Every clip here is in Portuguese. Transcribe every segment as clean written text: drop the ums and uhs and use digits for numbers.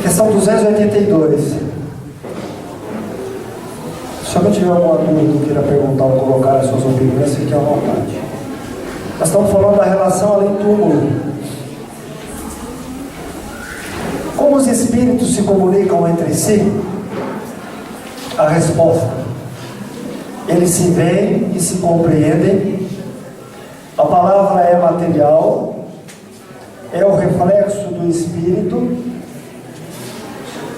Questão 282. Se alguém tiver alguma dúvida, queira perguntar ou colocar as suas opiniões, fique à vontade. Nós estamos falando da relação além-túmulo. Como os espíritos se comunicam entre si? A resposta: eles se veem e se compreendem. A palavra é material, é o reflexo do espírito.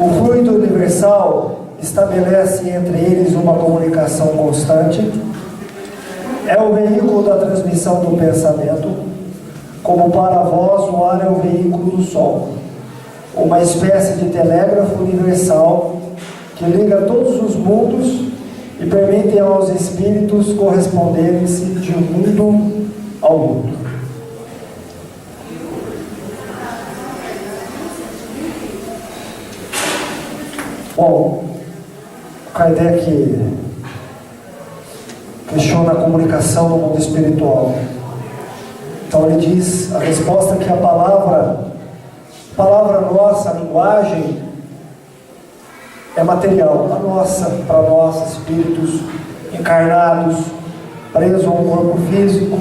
O fluido universal estabelece entre eles uma comunicação constante. É o veículo da transmissão do pensamento, como para vós o ar é o veículo do sol, uma espécie de telégrafo universal que liga todos os mundos e permite aos espíritos corresponderem-se de um mundo ao mundo. Bom, Kardec questiona a comunicação no mundo espiritual. Então ele diz, a resposta é que a palavra nossa, a linguagem, é material, a nossa, para nós, espíritos encarnados, presos a um corpo físico,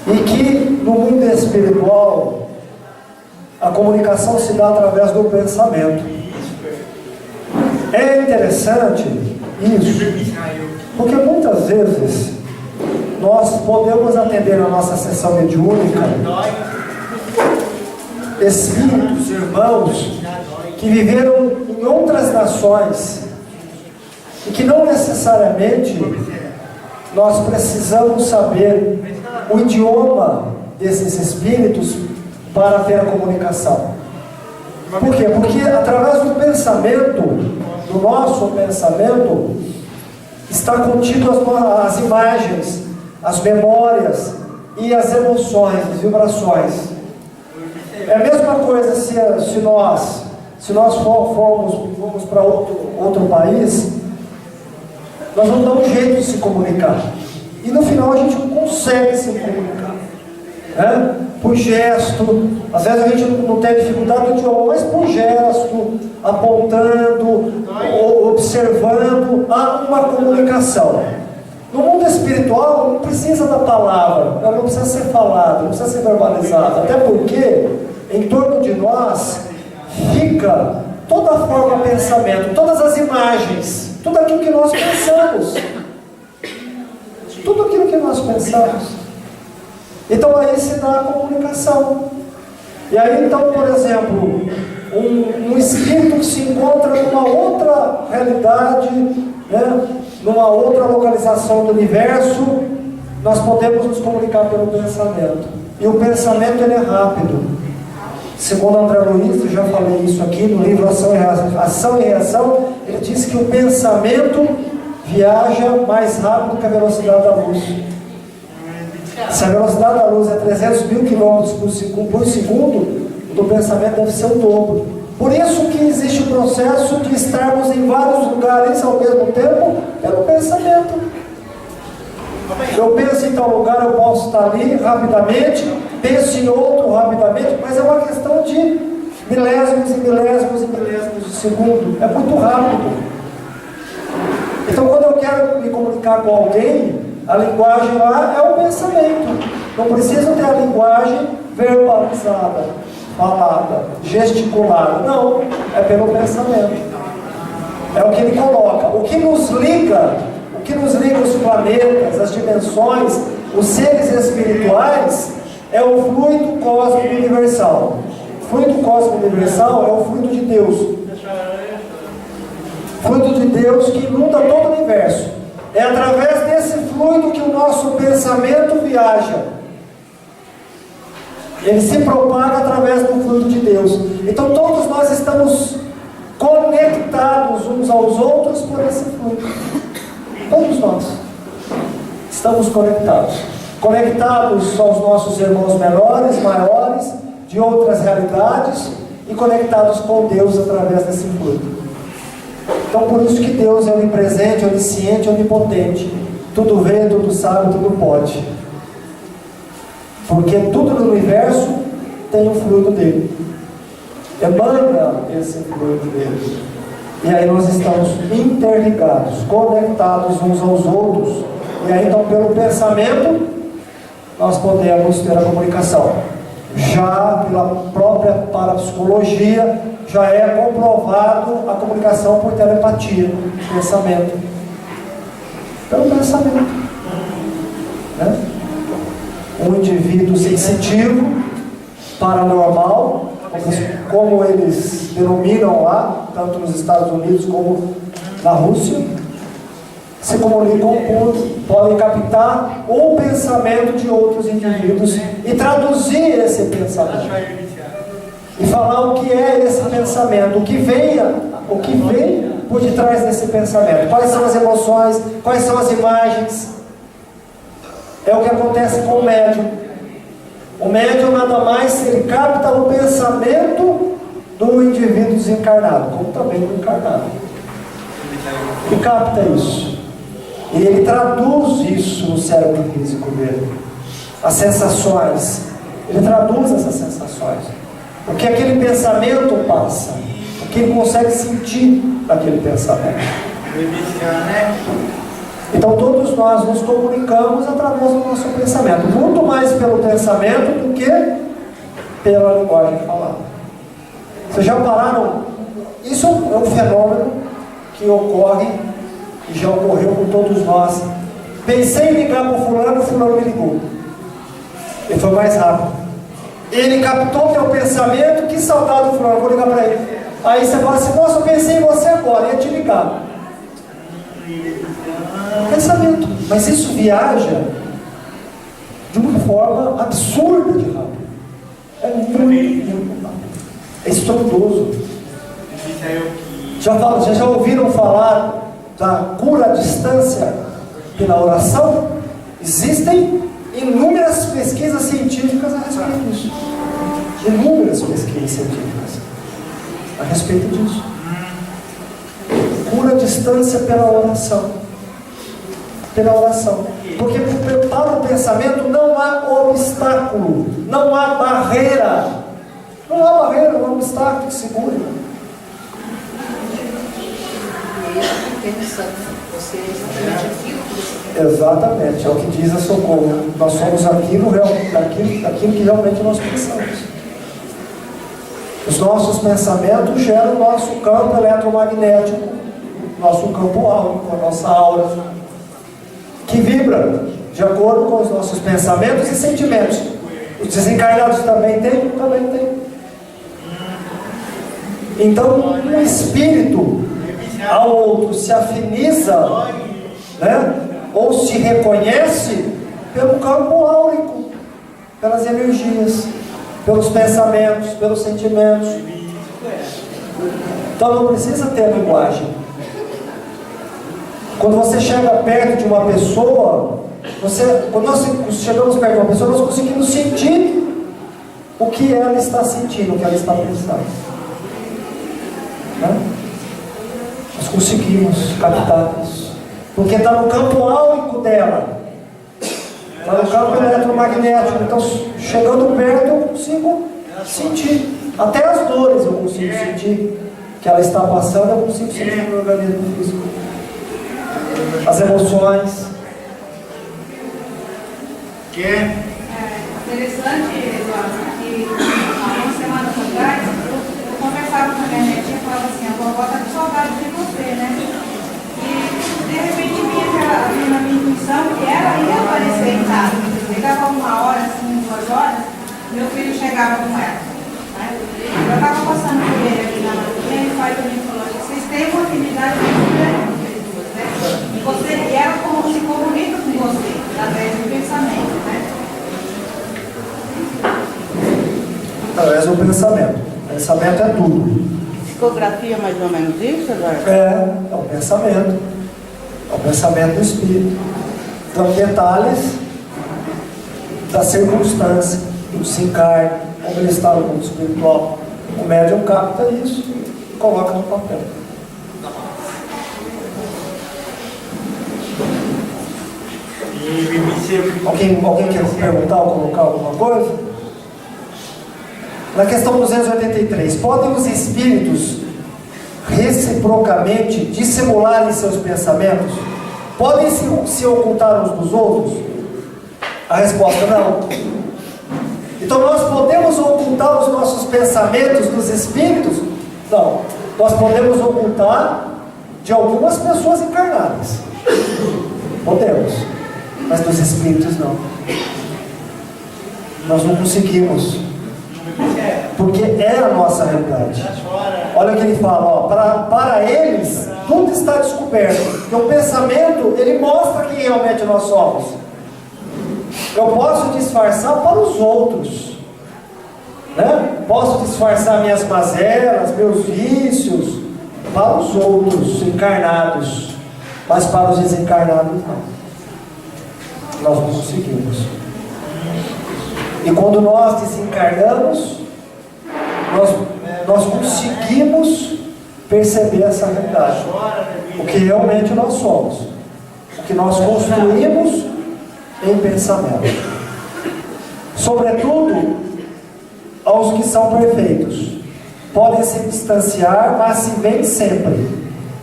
e que no mundo espiritual a comunicação se dá através do pensamento. É interessante isso, porque muitas vezes nós podemos atender na nossa sessão mediúnica espíritos, irmãos, que viveram em outras nações e que não necessariamente nós precisamos saber o idioma desses espíritos para ter a comunicação. Por quê? Porque através do pensamento, do nosso pensamento, está contido as imagens, as memórias e as emoções, as vibrações. É a mesma coisa se nós formos para outro país, nós não damos jeito de se comunicar. E no final a gente não consegue se comunicar, né? Por gesto, às vezes a gente não tem dificuldade no idioma, mas por gesto, apontando, observando, há uma comunicação. No mundo espiritual não precisa da palavra, ela não precisa ser falada, não precisa ser verbalizada, até porque em torno de nós fica toda a forma de pensamento, todas as imagens, tudo aquilo que nós pensamos. Tudo aquilo que nós pensamos. Então aí se dá a comunicação. E aí então, por exemplo, um espírito que se encontra numa outra realidade, né, numa outra localização do universo, nós podemos nos comunicar pelo pensamento. E o pensamento ele é rápido. Segundo André Luiz, eu já falei isso aqui no livro Ação e Reação, ele diz que o pensamento viaja mais rápido que a velocidade da luz. Se a velocidade da luz é 300 mil quilômetros por segundo, do pensamento deve ser o dobro. Por isso que existe o processo de estarmos em vários lugares ao mesmo tempo pelo pensamento. Eu penso em tal lugar, eu posso estar ali rapidamente, penso em outro rapidamente, mas é uma questão de milésimos e milésimos e milésimos de segundo. É muito rápido. Então quando eu quero me comunicar com alguém, a linguagem lá é o pensamento. Não precisa ter a linguagem verbalizada, falada, gesticulada. Não, é pelo pensamento. É o que ele coloca. O que nos liga os planetas, as dimensões, os seres espirituais, é o fluido cósmico universal. O fluido cósmico universal é o fluido de Deus. Fluido de Deus que inunda todo o universo. É através desse fluido que o nosso pensamento viaja. Ele se propaga através do fluido de Deus. Então todos nós estamos conectados uns aos outros por esse fluido. Todos nós estamos conectados. Conectados aos nossos irmãos menores, maiores, de outras realidades, e conectados com Deus através desse fluido. Então por isso que Deus é onipresente, onisciente, onipotente. Tudo vê, tudo sabe, tudo pode. Porque tudo no universo tem o fluido dele. emana esse fluido dele. E aí nós estamos interligados, conectados uns aos outros. E aí então pelo pensamento nós podemos ter a comunicação. Já pela própria parapsicologia, já é comprovado a comunicação por telepatia, pensamento. Pelo pensamento. Né? Um indivíduo sensitivo, paranormal, como eles denominam lá, tanto nos Estados Unidos como na Rússia, se comunicam podem captar o pensamento de outros indivíduos e traduzir esse pensamento. E falar o que é esse pensamento, o que vem por detrás desse pensamento, quais são as emoções, quais são as imagens. É o que acontece com o médium. O médium nada mais, ele capta o pensamento do indivíduo desencarnado, como também do encarnado. Ele capta isso. E ele traduz isso no cérebro físico dele. As sensações. Ele traduz essas sensações. O que aquele pensamento passa. O que ele consegue sentir daquele pensamento. Então todos nós nos comunicamos através do nosso pensamento. Muito mais pelo pensamento do que pela linguagem falada. Vocês já pararam? Isso é um fenômeno que ocorre e já ocorreu com todos nós. Pensei em ligar para o fulano me ligou. Ele foi mais rápido. Ele captou meu pensamento, que saudade do fulano, vou ligar para ele. Aí você fala assim, nossa, eu pensei em você agora, ia te ligar. Pensamento. Mas isso viaja de uma forma absurda de rápido. É muito rápido. É estrondoso. Já ouviram falar da cura à distância pela oração? Existem inúmeras pesquisas científicas a respeito disso. Inúmeras pesquisas científicas a respeito disso. Cura à distância pela oração. Pela oração. Porque para o pensamento não há obstáculo, não há barreira. Não há barreira, não há obstáculo que segure. Exatamente, é o que diz a Socorro. Nós somos daquilo que realmente nós pensamos. Os nossos pensamentos geram o nosso campo eletromagnético, nosso campo áurico, a nossa aura, que vibra de acordo com os nossos pensamentos e sentimentos. Os desencarnados também têm? Também têm. Então, um espírito ao outro se afiniza, né? Ou se reconhece pelo campo áurico, pelas energias, pelos pensamentos, pelos sentimentos. Então não precisa ter linguagem. Quando você chega perto de uma pessoa, quando nós chegamos perto de uma pessoa, nós conseguimos sentir o que ela está sentindo, o que ela está pensando. Né? Nós conseguimos captar isso. Porque está no campo áurico dela. Está no campo eletromagnético. Então, chegando perto, eu consigo sentir. Até as dores eu consigo sentir. Que ela está passando, eu consigo sentir no meu organismo físico. As emoções. Interessante, Eduardo, que há uma semana atrás eu conversava com a minha netinha e falava assim, a vovó está com saudade de você, né? E de repente vinha na minha intuição que ela ia aparecer em casa. Chegava 1 hora, assim, 2 horas, meu filho chegava com ela. Né? Eu estava passando por ele aqui na manhã e o pai também falou assim, vocês têm uma afinidade muito grande. E ela se comunica com você através do pensamento, né? Através do pensamento. O pensamento é tudo. Psicografia é mais ou menos isso, Eduardo? É o pensamento. É o pensamento do espírito. Então, detalhes da circunstância, do desencarne, como ele está no mundo espiritual. O médium capta isso e coloca no papel. Alguém quer perguntar ou colocar alguma coisa? Na questão 283, podem os espíritos reciprocamente dissimular em seus pensamentos? Podem se ocultar uns dos outros? A resposta não. Então nós podemos ocultar os nossos pensamentos dos espíritos? Não. Nós podemos ocultar de algumas pessoas encarnadas. Podemos. Mas dos espíritos não. Nós não conseguimos. Porque é a nossa realidade. Olha o que ele fala, ó, para eles tudo está descoberto. Porque o pensamento, ele mostra quem realmente nós somos. Eu posso disfarçar para os outros, né? Posso disfarçar minhas mazelas, meus vícios para os outros encarnados, mas para os desencarnados não. Nós não conseguimos. E quando nós desencarnamos, nós conseguimos perceber essa realidade, o que realmente nós somos, o que nós construímos em pensamento. Sobretudo aos que são perfeitos, podem se distanciar, mas se veem sempre.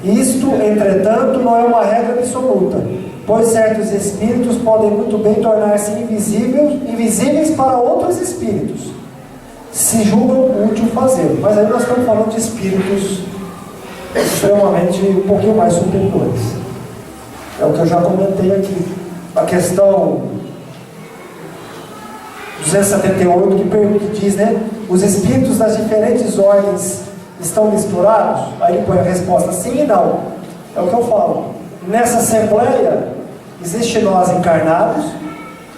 Isto, entretanto, não é uma regra absoluta, pois certos espíritos podem muito bem tornar-se invisíveis para outros espíritos, se julgam útil fazê-lo. Mas aí nós estamos falando de espíritos extremamente um pouquinho mais superiores. É o que eu já comentei aqui. A questão 278 que diz, né? Os espíritos das diferentes ordens estão misturados? Aí ele põe a resposta sim e não. É o que eu falo. Nessa assembleia existe nós encarnados,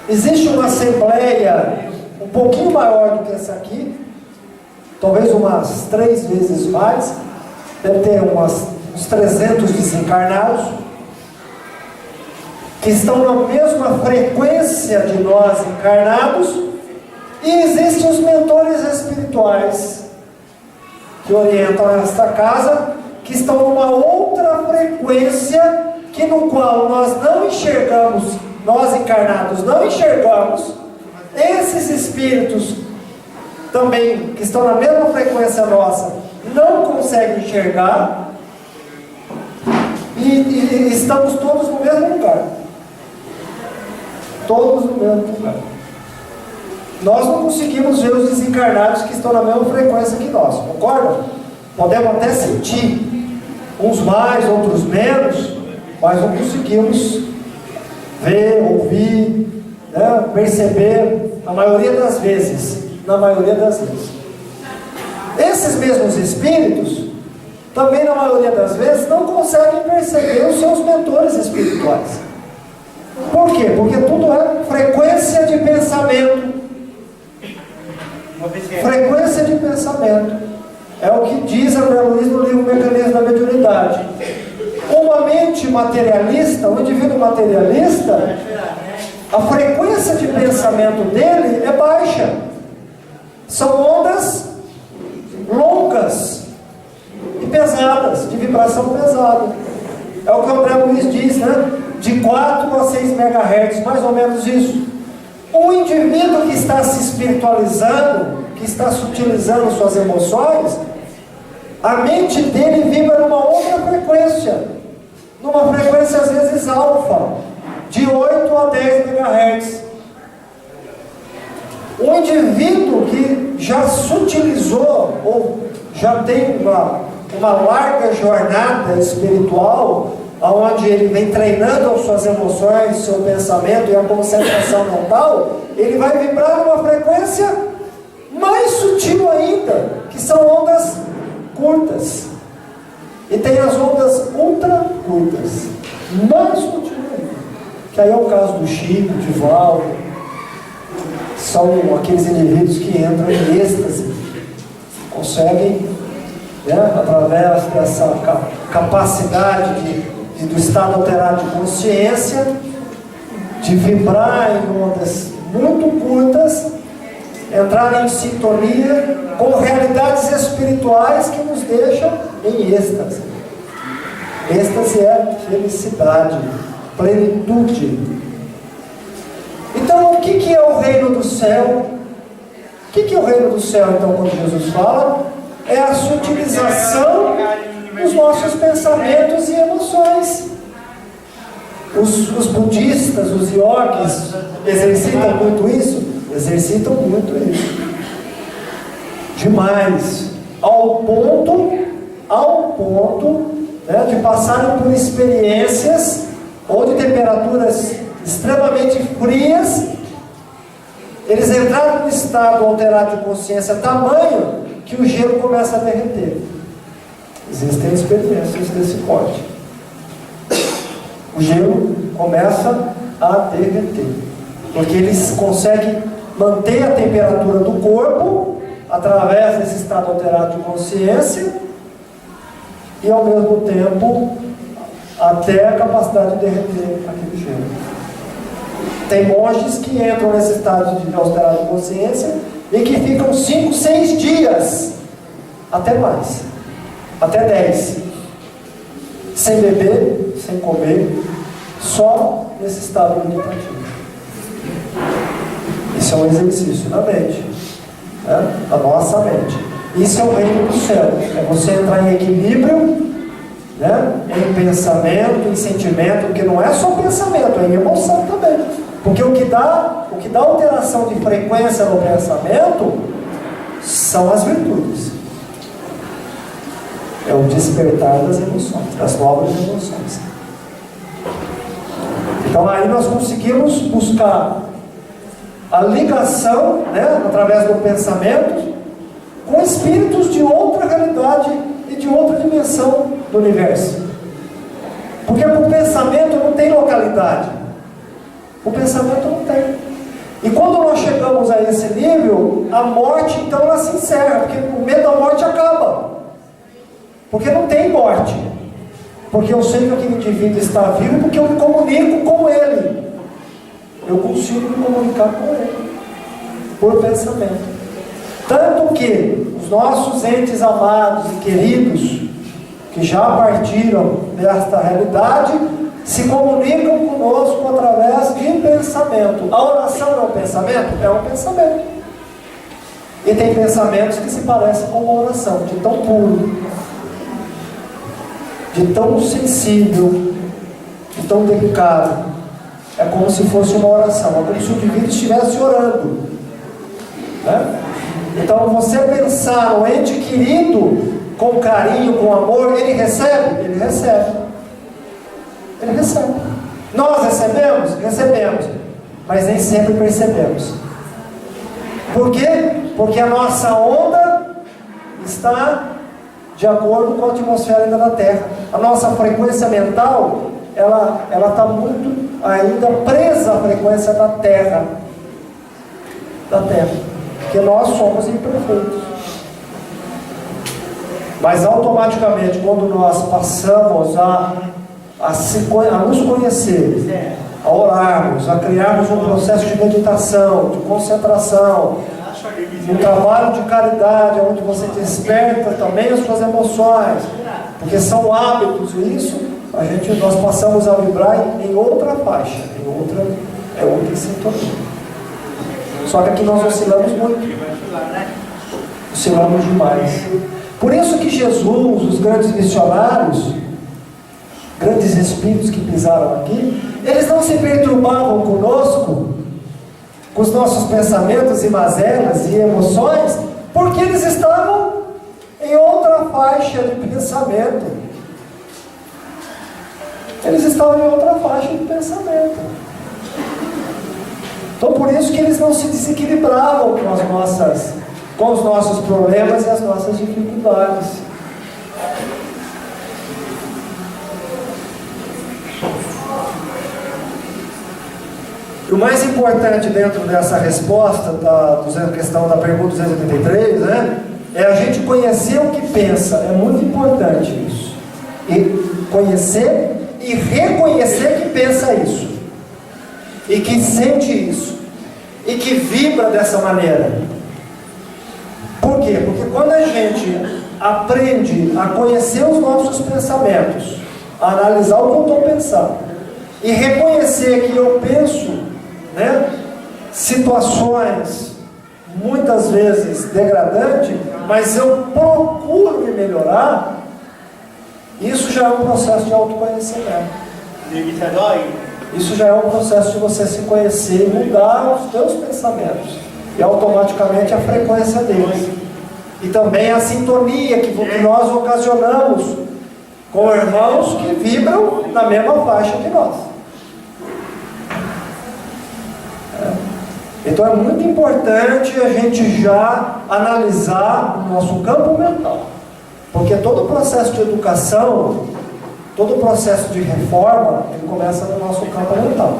existe uma assembleia um pouquinho maior do que essa aqui, talvez umas 3 vezes mais, deve ter uns 300 desencarnados, que estão na mesma frequência de nós encarnados, e existem os mentores espirituais que orientam esta casa, que estão numa outra frequência, que no qual nós não enxergamos, nós encarnados não enxergamos. Esses espíritos também, que estão na mesma frequência nossa, não conseguem enxergar, e estamos todos no mesmo lugar. Todos no mesmo lugar. Nós não conseguimos ver os desencarnados que estão na mesma frequência que nós, concorda? Podemos até sentir, uns mais, outros menos, mas não conseguimos ver, ouvir, né, perceber, na maioria das vezes. Esses mesmos espíritos, também na maioria das vezes, não conseguem perceber os seus mentores espirituais. Por quê? Porque tudo é frequência de pensamento. Frequência de pensamento. É o que diz André Luiz no livro Mecanismo da Mediunidade. Uma mente materialista, um indivíduo materialista, a frequência de pensamento dele é baixa. São ondas longas e pesadas, de vibração pesada. É o que o André Luiz diz, né? De 4 a 6 MHz, mais ou menos isso. Um indivíduo que está se espiritualizando, que está sutilizando suas emoções, a mente dele vibra numa outra frequência, numa frequência às vezes alfa, de 8 a 10 MHz. Um indivíduo que já sutilizou, ou já tem uma larga jornada espiritual, onde ele vem treinando as suas emoções, seu pensamento e a concentração mental, ele vai vibrar numa frequência mais sutil ainda, que são ondas curtas. E tem as ondas ultra curtas, mais sutil ainda, que aí é o caso do Chico, de Valdo. São aqueles indivíduos que entram em êxtase, conseguem, né, através dessa capacidade do estado alterado de consciência, de vibrar em ondas muito curtas, entrar em sintonia com realidades espirituais que nos deixam em êxtase. Êxtase é felicidade, plenitude. Então, o que é o reino do céu? O que é o reino do céu, então, quando Jesus fala? É a sutilização dos nossos pensamentos e emoções. Os budistas, os yogis, exercitam muito isso? Exercitam muito isso. Demais. Ao ponto, né, de passarem por experiências onde temperaturas extremamente frias, eles entraram num estado alterado de consciência tamanho que o gelo começa a derreter. Existem experiências desse porte. O gelo começa a derreter, porque eles conseguem manter a temperatura do corpo através desse estado alterado de consciência e ao mesmo tempo até a capacidade de derreter aquele gelo. Tem monges que entram nesse estado de alterado de consciência e que ficam 5, 6 dias, até mais, até 10, sem beber, sem comer, só nesse estado meditativo. Isso é um exercício da mente, né? Da nossa mente. Isso é o reino do céu, é você entrar em equilíbrio, né? Em pensamento, em sentimento, porque não é só pensamento, é em emoção também. Porque o que dá alteração de frequência no pensamento são as virtudes. É o despertar das emoções, das novas emoções. Então aí nós conseguimos buscar a ligação, né, através do pensamento, com espíritos de outra realidade e de outra dimensão do universo. Porque o pensamento não tem localidade. O pensamento não tem. E quando nós chegamos a esse nível, a morte então ela se encerra, porque o medo da morte acaba. Porque não tem morte. Porque eu sei que aquele indivíduo está vivo porque eu me comunico com ele. Eu consigo me comunicar com ele por pensamento. Tanto que os nossos entes amados e queridos, que já partiram desta realidade, se comunicam conosco através de pensamento. A oração é um pensamento? É um pensamento. E tem pensamentos que se parecem com uma oração, de tão puro, de tão sensível, de tão delicado. É como se fosse uma oração, é como se o indivíduo estivesse orando, né? Então você pensar no ente querido com carinho, com amor, ele recebe? Ele recebe. Ele recebe. Nós recebemos? Recebemos. Mas nem sempre percebemos. Por quê? Porque a nossa onda está de acordo com a atmosfera ainda da Terra. A nossa frequência mental, ela está muito ainda presa à frequência da Terra. Da Terra. Porque nós somos imperfeitos. Mas automaticamente, quando nós passamos a nos conhecer, a orarmos, a criarmos um processo de meditação, de concentração, um trabalho de caridade, onde você desperta também as suas emoções, porque são hábitos, isso nós passamos a vibrar em outra faixa, é outra sintonia. Só que aqui nós oscilamos muito, oscilamos demais. Por isso que Jesus, os grandes missionários, grandes espíritos que pisaram aqui, eles não se perturbavam conosco, com os nossos pensamentos e mazelas e emoções, porque eles estavam em outra faixa de pensamento. Eles estavam em outra faixa de pensamento. Então por isso que eles não se desequilibravam com os nossos problemas e as nossas dificuldades. E o mais importante dentro dessa resposta da questão da pergunta 283, né, é a gente conhecer o que pensa. É muito importante isso. E conhecer e reconhecer que pensa isso. E que sente isso. E que vibra dessa maneira. Por quê? Porque quando a gente aprende a conhecer os nossos pensamentos, a analisar o que eu estou pensando, e reconhecer que eu penso, né, situações muitas vezes degradante, mas eu procuro me melhorar, isso já é um processo de autoconhecimento. Isso já é um processo de você se conhecer e mudar os teus pensamentos. E automaticamente a frequência deles. E também a sintonia que nós ocasionamos com irmãos que vibram na mesma faixa que nós. Então é muito importante a gente já analisar o nosso campo mental. Porque todo o processo de educação, todo o processo de reforma, ele começa no nosso campo mental.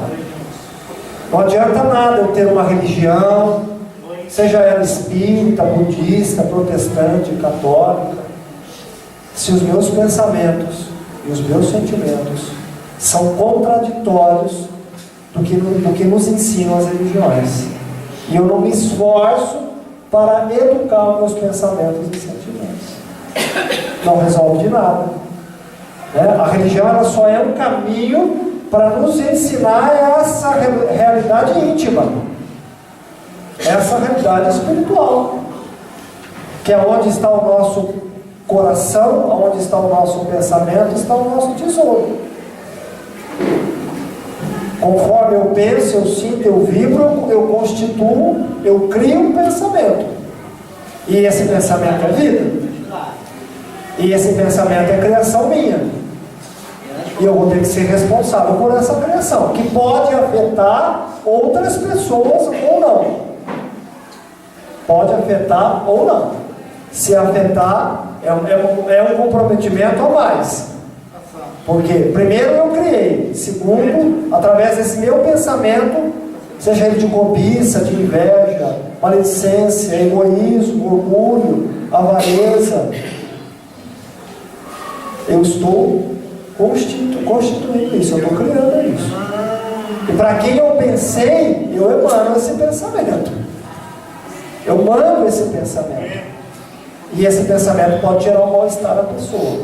Não adianta nada eu ter uma religião, seja ela espírita, budista, protestante, católica, se os meus pensamentos e os meus sentimentos são contraditórios do que nos ensinam as religiões. E eu não me esforço para educar os meus pensamentos e sentimentos. Não resolve de nada. A religião ela só é um caminho para nos ensinar essa realidade íntima, essa realidade espiritual, que é onde está o nosso coração, onde está o nosso pensamento, está o nosso tesouro. Conforme eu penso, eu sinto, eu vibro, eu constituo, eu crio um pensamento. E esse pensamento é vida. E esse pensamento é criação minha. E eu vou ter que ser responsável por essa criação, que pode afetar outras pessoas ou não. Pode afetar ou não. Se afetar, é um comprometimento a mais. Porque, primeiro, eu criei. Segundo, através desse meu pensamento, seja ele de cobiça, de inveja, maledicência, egoísmo, orgulho, avareza, eu estou constituindo isso, eu estou criando isso. E para quem eu pensei, eu emano esse pensamento. Eu mando esse pensamento. E esse pensamento pode gerar um mal-estar à pessoa.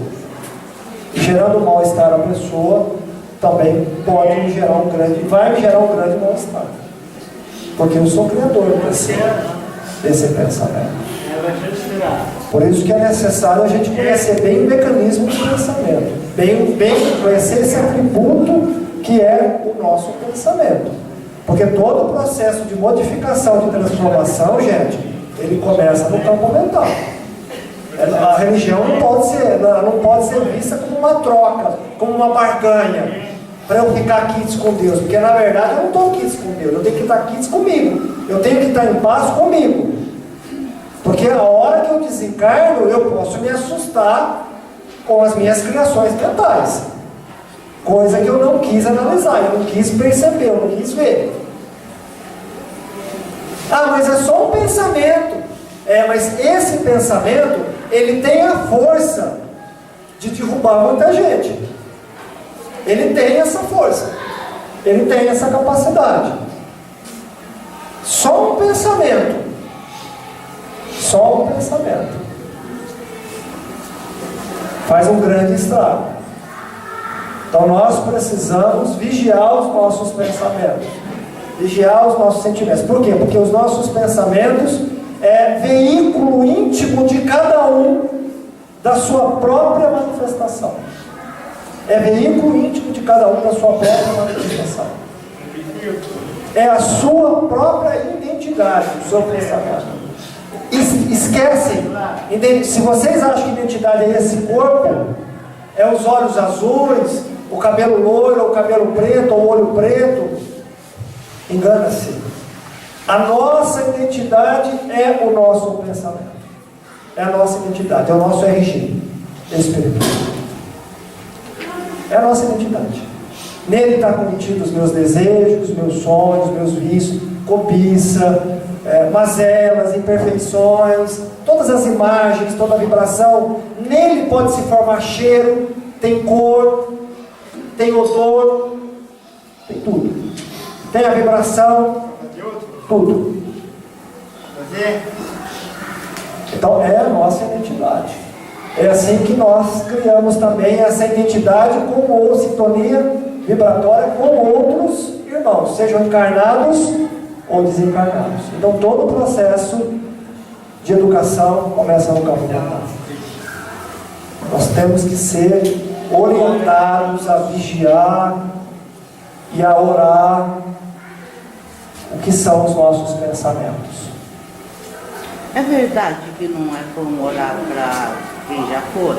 E gerando um mal-estar à pessoa, também pode vai me gerar um grande mal-estar. Porque eu sou criador desse pensamento. Por isso que é necessário a gente conhecer bem o mecanismo do pensamento. Bem conhecer esse atributo que é o nosso pensamento. Porque todo o processo de modificação, de transformação, gente, ele começa no campo mental. A religião não pode ser vista como uma troca, como uma barganha, para eu ficar quites com Deus. Porque na verdade eu não estou quites com Deus, eu tenho que estar quites comigo. Eu tenho que estar em paz comigo. Porque a hora que eu desencarno, eu posso me assustar com as minhas criações mentais. Coisa que eu não quis analisar, eu não quis perceber, eu não quis ver. Ah, mas é só um pensamento. Mas esse pensamento, ele tem a força de derrubar muita gente. Ele tem essa força. Ele tem essa capacidade. Só um pensamento. Só um pensamento faz um grande estrago. Então nós precisamos vigiar os nossos pensamentos, vigiar os nossos sentimentos. Por quê? Porque os nossos pensamentos é veículo íntimo de cada um da sua própria manifestação. É veículo íntimo de cada um da sua própria manifestação. É a sua própria identidade, o seu pensamento. Esquecem, se vocês acham que identidade é esse corpo, é os olhos azuis, o cabelo loiro, o cabelo preto, ou o olho preto, engana-se. A nossa identidade é o nosso pensamento, é a nossa identidade, é o nosso RG espiritual, é a nossa identidade. Nele está contido os meus desejos, meus sonhos, meus vícios, cobiça, mazelas, imperfeições, todas as imagens, toda a vibração. Nele pode se formar cheiro, tem cor, tem odor, tem tudo. Tem a vibração, tudo. Então é a nossa identidade. É assim que nós criamos também essa identidade ou sintonia vibratória com outros irmãos, sejam encarnados ou desencarnados. Então todo o processo de educação começa no campo mental. Nós temos que ser orientados a vigiar e a orar o que são os nossos pensamentos. É verdade que não é bom orar para quem já foi?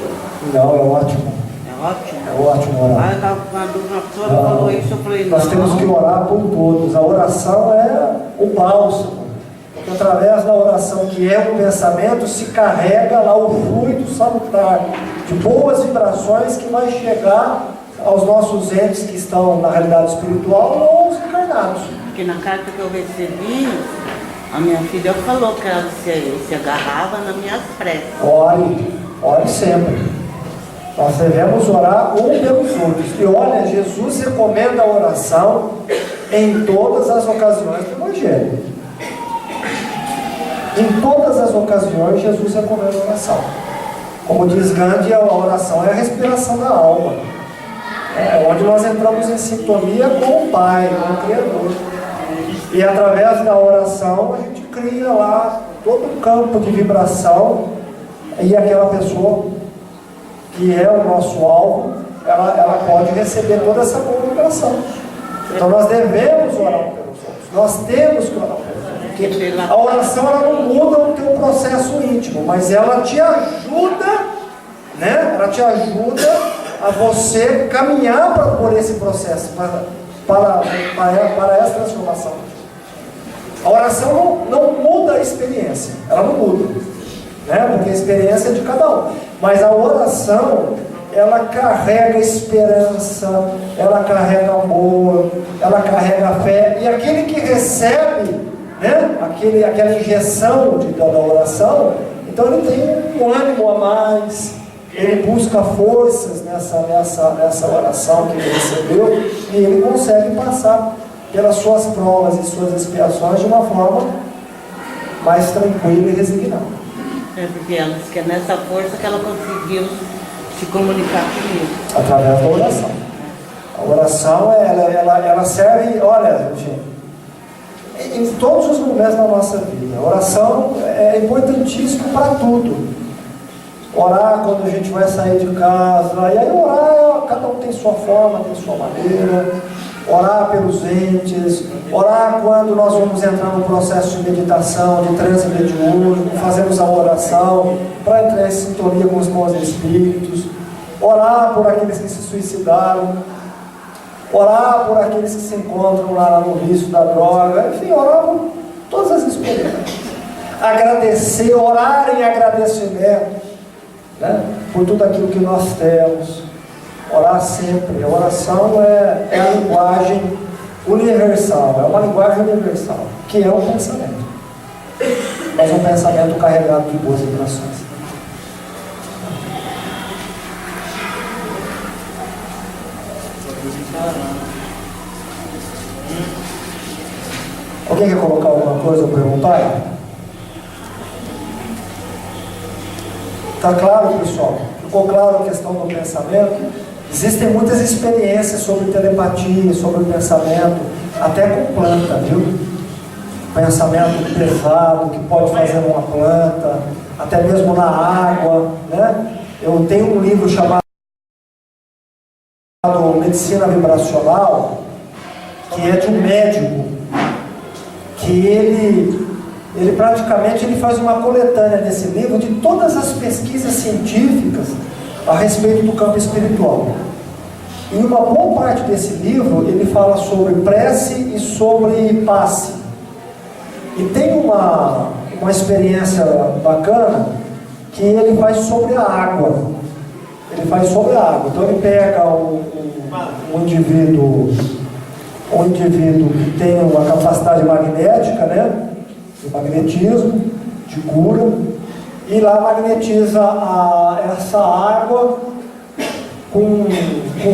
Não, é ótimo. É ótimo? É ótimo orar. Quando uma pessoa falou isso, eu falei, nós temos que orar por todos. A oração é o bálsamo. Porque através da oração, que é um pensamento, se carrega lá o fluido salutar de boas vibrações que vai chegar aos nossos entes que estão na realidade espiritual ou aos encarnados. Porque na carta que eu recebi, a minha filha falou que ela se agarrava nas minhas preces. Ore sempre. Nós devemos orar um pelos outros. E olha, Jesus recomenda a oração em todas as ocasiões do Evangelho. Em todas as ocasiões, Jesus recomenda a oração. Como diz Gandhi, a oração é a respiração da alma. É onde nós entramos em sintonia com o Pai, com o Criador. E através da oração, a gente cria lá todo um campo de vibração. E aquela pessoa que é o nosso alvo, ela pode receber toda essa boa vibração. Então nós devemos orar pelos outros. Nós temos que orar pelos outros. Porque a oração ela não muda o teu processo íntimo, mas ela te ajuda, né? Ela te ajuda a você caminhar por esse processo, para essa transformação. A oração não muda a experiência, ela não muda, né? Porque a experiência é de cada um. Mas a oração, ela carrega esperança, ela carrega amor, ela carrega fé. E aquele que recebe, né, aquela injeção da oração, então ele tem um ânimo a mais, ele busca forças nessa oração que ele recebeu, e ele consegue passar pelas suas provas e suas expiações de uma forma mais tranquila e resignada. É porque ela disse que é nessa força que ela conseguiu se comunicar comigo. Através da oração. A oração, ela serve, olha, gente, em todos os momentos da nossa vida. A oração é importantíssima para tudo. Orar quando a gente vai sair de casa, e aí orar, cada um tem sua forma, tem sua maneira. Orar pelos entes, orar quando nós vamos entrar no processo de meditação, de transe mediúnico, fazemos a oração para entrar em sintonia com os bons espíritos, orar por aqueles que se suicidaram, orar por aqueles que se encontram lá no vício da droga, enfim, orar por todas as experiências. Agradecer, orar em agradecimento, né, por tudo aquilo que nós temos. Orar sempre. A oração é a linguagem universal, é uma linguagem universal, que é o pensamento, mas um pensamento carregado de boas vibrações. Alguém quer colocar alguma coisa ou perguntar? Está claro, pessoal? Ficou claro a questão do pensamento? Existem muitas experiências sobre telepatia, sobre o pensamento, até com planta, viu? Pensamento pesado que pode fazer numa planta, até mesmo na água, né? Eu tenho um livro chamado Medicina Vibracional, que é de um médico, que ele praticamente faz uma coletânea desse livro de todas as pesquisas científicas a respeito do campo espiritual. Em uma boa parte desse livro ele fala sobre prece e sobre passe. E tem uma experiência bacana que ele faz sobre a água. Ele faz sobre a água. Então ele pega um indivíduo que tem uma capacidade magnética, né, de magnetismo, de cura, e lá magnetiza essa água com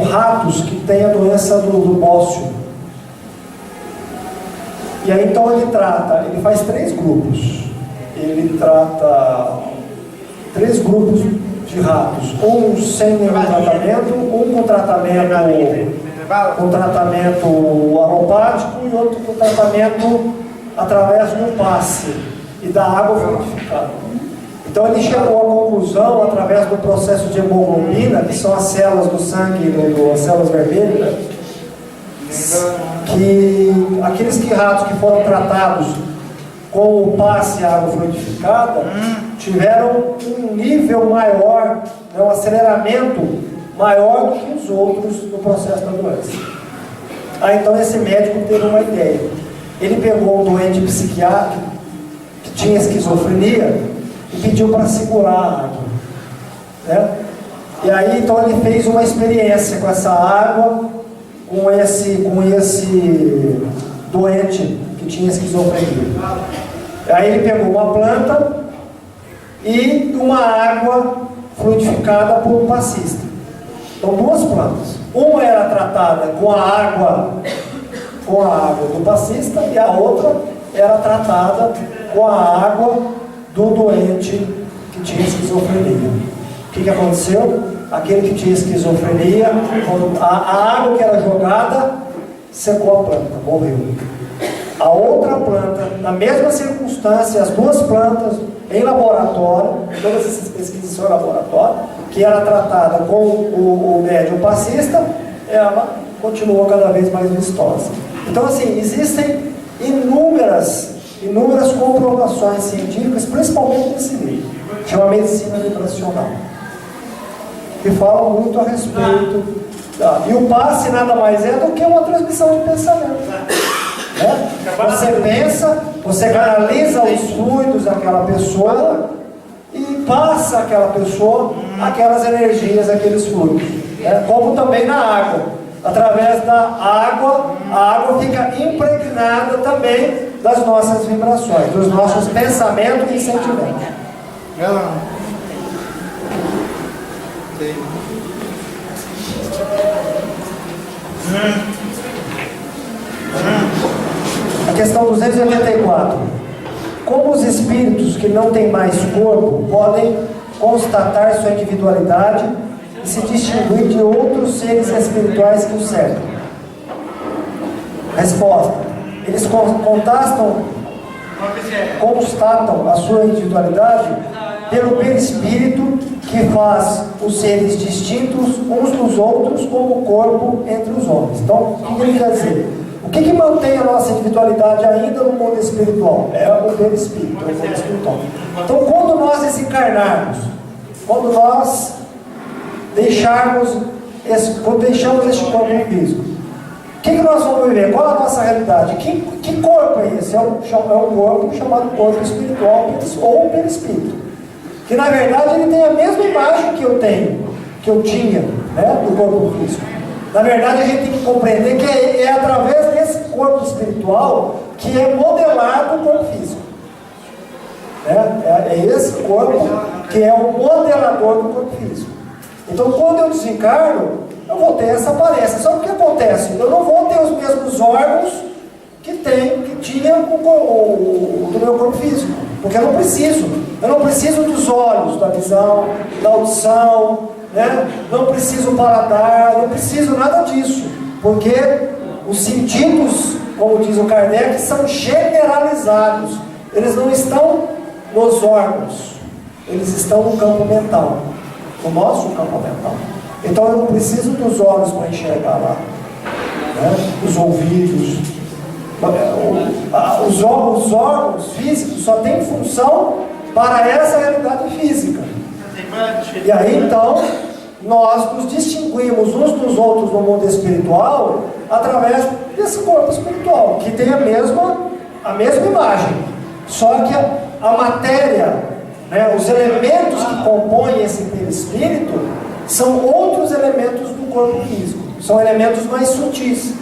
ratos que têm a doença do bócio. E aí então ele faz 3 grupos. Ele trata 3 grupos de ratos, um sem nenhum tratamento, um com tratamento alopático e outro com tratamento através do passe e da água fluidificada. Então ele chegou à conclusão, através do processo de hemoglobina, que são as células do sangue, as células vermelhas, que aqueles ratos que foram tratados com o passe e a água fluidificada tiveram um nível maior, um aceleramento maior do que os outros no processo da doença. Então esse médico teve uma ideia. Ele pegou um doente psiquiátrico que tinha esquizofrenia e pediu para segurar a água, né? E aí então ele fez uma experiência com essa água, com esse doente que tinha esquizofrenia. Aí ele pegou uma planta e uma água fluidificada por um passista. Então duas plantas. Uma era tratada com a água do passista e a outra era tratada com a água do doente que tinha esquizofrenia. O que aconteceu? Aquele que tinha esquizofrenia, a água que era jogada secou a planta, morreu. A outra planta, na mesma circunstância, as duas plantas em laboratório, todas essas pesquisas são em laboratório, que era tratada com o médium passista, ela continuou cada vez mais vistosa. Então assim, existem inúmeras comprovações científicas, principalmente nesse livro, chama Medicina Vibracional, que falam muito a respeito e o passe nada mais é do que uma transmissão de pensamento, né? Você pensa, você canaliza os fluidos daquela pessoa e passa àquela pessoa aquelas energias, aqueles fluidos, né? Como também na água. Através da água, a água fica impregnada também das nossas vibrações, dos nossos pensamentos e sentimentos. A questão 284. Como os espíritos que não têm mais corpo podem constatar sua individualidade e se distinguir de outros seres espirituais que o cercam? Resposta: eles constatam a sua individualidade pelo perispírito que faz os seres distintos uns dos outros como o corpo entre os homens. Então, o que ele quer dizer? O que mantém a nossa individualidade ainda no mundo espiritual? É o perispírito, é o mundo espiritual. Então, quando nós desencarnarmos, quando nós deixamos este corpo físico, o que nós vamos viver? Qual é a nossa realidade? Que corpo é esse? É um corpo chamado corpo espiritual ou perispírito, que na verdade ele tem a mesma imagem que eu tinha, né, do corpo físico. Na verdade a gente tem que compreender que é através desse corpo espiritual que é modelado o corpo físico, né? É esse corpo que é o modelador do corpo físico. Então quando eu desencarno, eu vou ter essa aparência. Só que o que acontece? Eu não vou ter os mesmos órgãos que tinha do meu corpo físico, porque eu não preciso. Eu não preciso dos olhos, da visão, da audição, né? Não preciso do paladar, não preciso nada disso, porque os sentidos, como diz o Kardec, são generalizados. Eles não estão nos órgãos, eles estão no campo mental, no nosso campo mental. Então eu não preciso dos olhos para enxergar lá, né? Os ouvidos, os órgãos físicos só têm função para essa realidade física. E aí então nós nos distinguimos uns dos outros no mundo espiritual através desse corpo espiritual, que tem a mesma imagem, só que a matéria, né, os elementos que compõem esse perispírito são outros elementos do corpo físico, são elementos mais sutis.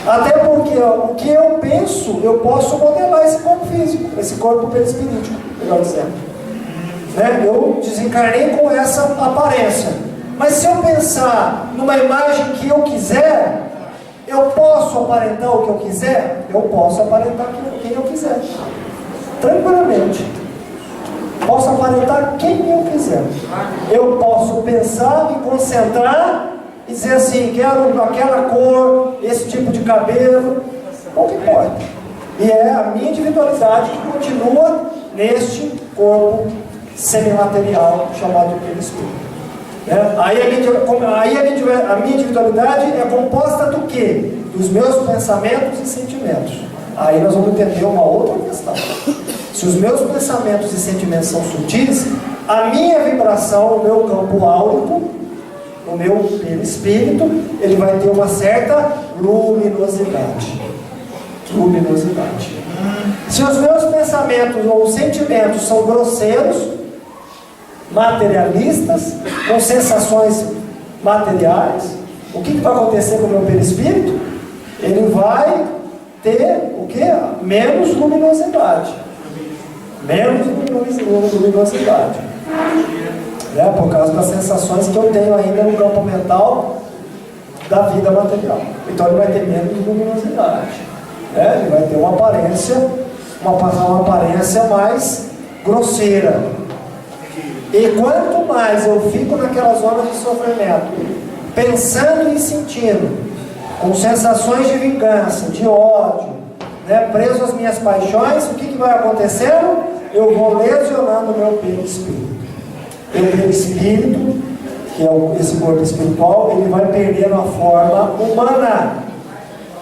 Até porque o que eu penso, eu posso modelar esse corpo físico, esse corpo perispirítico, melhor dizendo, né? Eu desencarnei com essa aparência, mas se eu pensar numa imagem que eu quiser, eu posso aparentar o que eu quiser? Eu posso aparentar quem eu quiser, tranquilamente. Posso aparentar quem eu quiser. Eu posso pensar e concentrar e dizer assim, quero aquela cor, esse tipo de cabelo, pouco importa. E é a minha individualidade que continua neste corpo semimaterial chamado perispírito. Aí a minha individualidade é composta do quê? Dos meus pensamentos e sentimentos. Aí nós vamos entender uma outra questão. Se os meus pensamentos e sentimentos são sutis, a minha vibração, o meu campo áurico, o meu perispírito, ele vai ter uma certa luminosidade. Se os meus pensamentos ou sentimentos são grosseiros, materialistas, com sensações materiais, o que vai acontecer com o meu perispírito? Ele vai ter o quê? Menos luminosidade. Por causa das sensações que eu tenho ainda no campo mental da vida material. Então ele vai ter menos luminosidade. Ele vai ter uma aparência mais grosseira. E quanto mais eu fico naquela zona de sofrimento, pensando e sentindo, com sensações de vingança, de ódio, preso às minhas paixões, o que vai acontecendo? Eu vou lesionando o meu perispírito. O perispírito, que é esse corpo espiritual, ele vai perdendo a forma humana,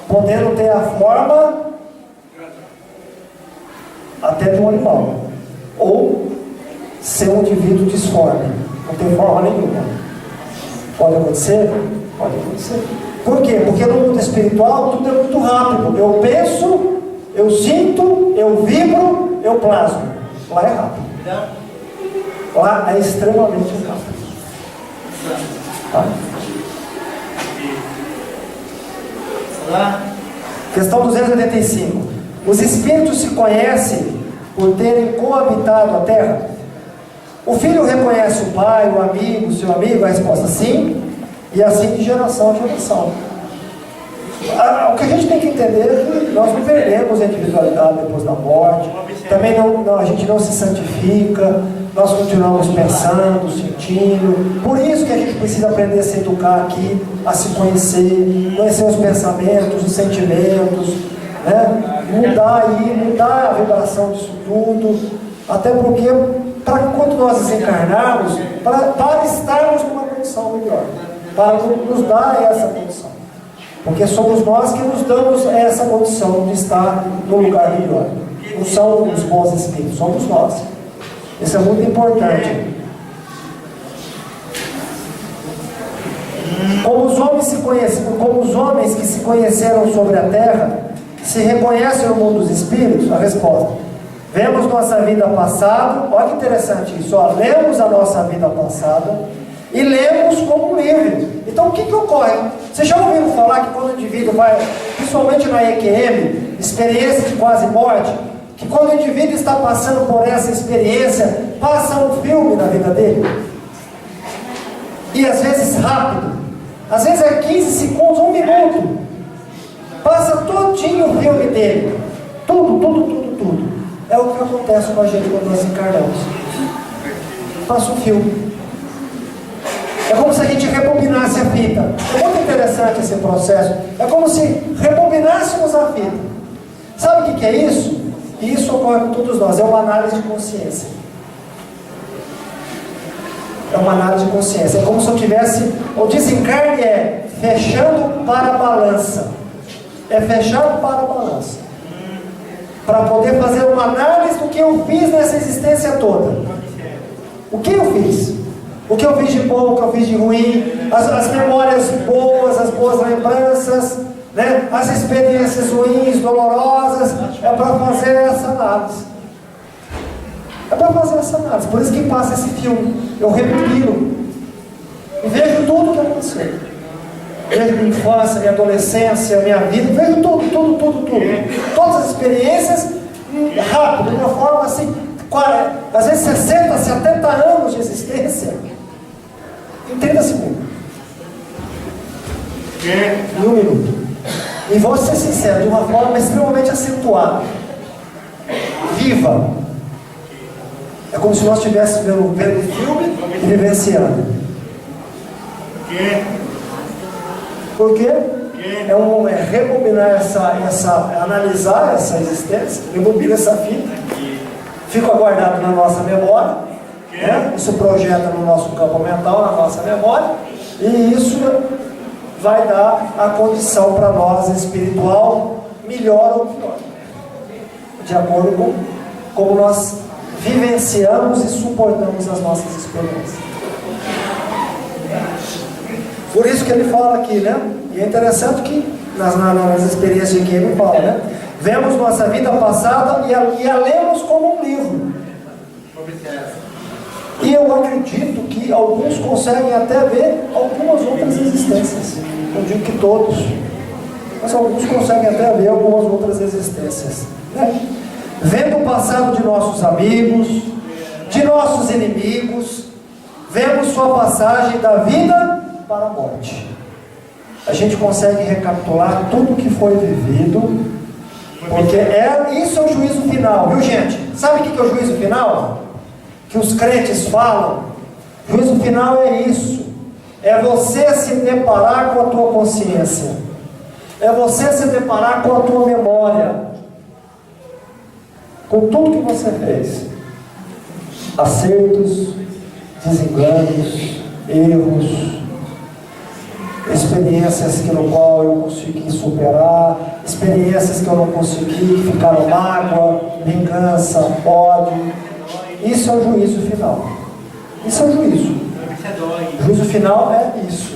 podendo ter a forma até de um animal, ou ser um indivíduo disforme, não tem forma nenhuma. Pode acontecer? Pode acontecer. Por quê? Porque no mundo espiritual tudo é muito rápido. Eu penso, eu sinto, eu vibro, eu plasmo. Lá é rápido. Lá é extremamente rápido. Questão 285. Os espíritos se conhecem por terem coabitado a terra? O filho reconhece o pai, o amigo, o seu amigo? A resposta sim. E assim de geração a geração. O que a gente tem que entender é que nós não perdemos a individualidade depois da morte. Também a gente não se santifica. Nós continuamos pensando, sentindo. Por isso que a gente precisa aprender a se educar aqui, a se conhecer os pensamentos, os sentimentos, mudar a vibração disso tudo. Até porque, para quando nós desencarnarmos, para estarmos numa condição melhor, para nos dar essa condição. Porque somos nós que nos damos essa condição de estar no lugar melhor. Não são os bons espíritos, somos nós. Isso é muito importante. Como os homens que se conheceram sobre a terra se reconhecem no mundo dos espíritos? A resposta: vemos nossa vida passada. Olha que interessante isso. Lemos a nossa vida passada e lemos como um livro. Então o que ocorre? Vocês já ouviram falar que quando o indivíduo vai, principalmente na EQM, experiência de quase morte, que quando o indivíduo está passando por essa experiência, passa um filme na vida dele? E às vezes rápido, às vezes é 15 segundos, 1 minuto, passa todinho o filme dele, tudo. É o que acontece com a gente quando nós encarnamos. Passa um filme. É como se a gente rebobinasse a fita. É muito interessante esse processo. É como se rebobinássemos a fita. Sabe o que é isso? E isso ocorre com todos nós. É uma análise de consciência. É uma análise de consciência. É como se eu tivesse... O desencarne é fechando para a balança. É fechar para a balança. Para poder fazer uma análise do que eu fiz nessa existência toda. O que eu fiz? O que eu fiz de bom, o que eu fiz de ruim, as memórias boas, as boas lembranças, as experiências ruins, dolorosas. É para fazer essa análise. Por isso que passa esse filme. Eu repiro e vejo tudo o que aconteceu. Vejo minha infância, minha adolescência, minha vida. Vejo tudo. Todas as experiências rápido, de uma forma assim, às vezes 60, 70 anos de existência em 30 segundos. Em 1 minuto. E vou ser sincero, de uma forma extremamente acentuada, viva. É como se nós estivéssemos vendo o filme e vivenciando. Por quê? é rebobinar analisar essa existência, rebobina essa fita, fica guardado na nossa memória, né? Isso projeta no nosso campo mental, na nossa memória, e isso vai dar a condição para nós espiritual, melhor ou pior, de acordo com como nós vivenciamos e suportamos as nossas experiências. Por isso que ele fala aqui, né? E é interessante que nas experiências que ele fala, né? Vemos nossa vida passada e a lemos como um livro. E eu acredito que alguns conseguem até ver algumas outras existências. Não digo que todos, mas alguns conseguem até ver algumas outras existências, né? Vendo o passado de nossos amigos, de nossos inimigos, vemos sua passagem da vida para a morte. A gente consegue recapitular tudo o que foi vivido, porque isso é o juízo final, viu, gente? Sabe o que é o juízo final? Que os crentes falam. O juízo final é isso: é você se deparar com a tua consciência, é você se deparar com a tua memória, com tudo que você fez, acertos, desenganos, erros, experiências que no qual eu consegui superar, experiências que eu não consegui, que ficaram mágoa, vingança, ódio. Isso é o juízo final. Isso é o juízo. O juízo final é isso,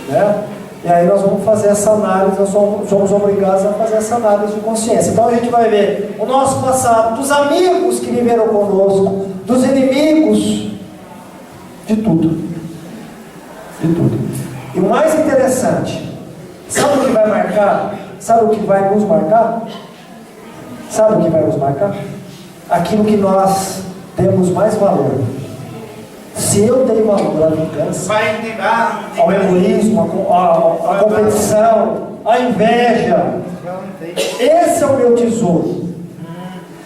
né? E aí nós vamos fazer essa análise, nós somos obrigados a fazer essa análise de consciência. Então a gente vai ver o nosso passado, dos amigos que viveram conosco, dos inimigos, de tudo. De tudo. E o mais interessante, sabe o que vai marcar? Sabe o que vai nos marcar? Sabe o que vai nos marcar? Aquilo que nós temos mais valor. Se eu dei valor à vingança, ao egoísmo, à competição, à inveja, esse é o meu tesouro.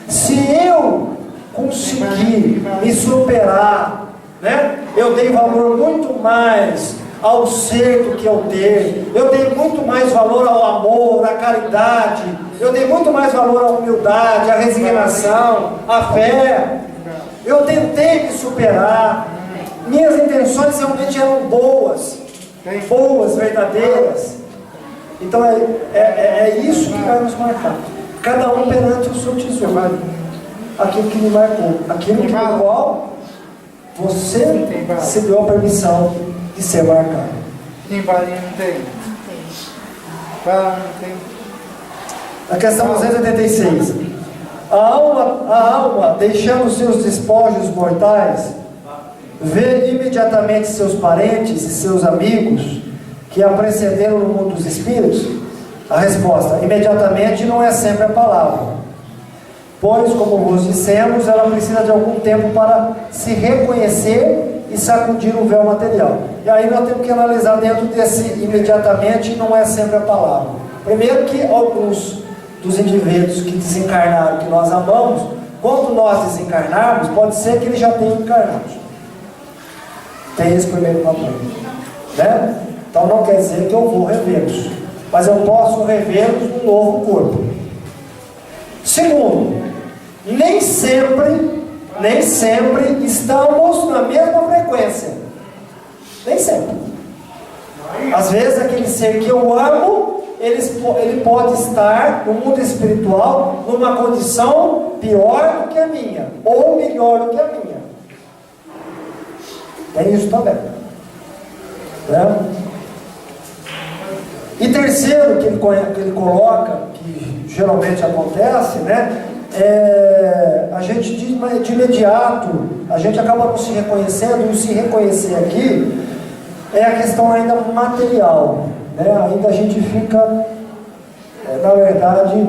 Se eu conseguir me superar, né? Eu dei valor muito mais ao ser do que ao ter. Eu dei muito mais valor ao amor, à caridade. Eu dei muito mais valor à humildade, à resignação, à fé. Eu tentei me superar. Minhas intenções realmente eram boas, verdadeiras. Então é isso que vai nos marcar. Cada um perante o seu tesouro. Aquilo que me marcou, aquilo que no qual você se deu a permissão de ser marcado. A questão 286. A alma, deixando seus despojos mortais, vê imediatamente seus parentes e seus amigos que a precederam no mundo dos espíritos? A resposta: imediatamente não é sempre a palavra, pois, como vos dissemos, ela precisa de algum tempo para se reconhecer e sacudir o véu material. E aí nós temos que analisar dentro desse imediatamente, não é sempre a palavra. Primeiro que alguns dos indivíduos que desencarnaram, que nós amamos, quando nós desencarnarmos, pode ser que eles já tenham encarnado. Tem esse primeiro papel, né? Então não quer dizer que eu vou revê-los, mas eu posso revê-los num novo corpo. Segundo, nem sempre estamos na mesma frequência. Nem sempre. Às vezes aquele ser que eu amo, ele pode estar no mundo espiritual numa condição pior do que a minha, ou melhor do que a minha. Tem isso também, né? E terceiro que ele coloca, que geralmente acontece, né? A gente de imediato, a gente acaba não se reconhecendo, e se reconhecer aqui é a questão ainda material, né? Ainda a gente fica, na verdade,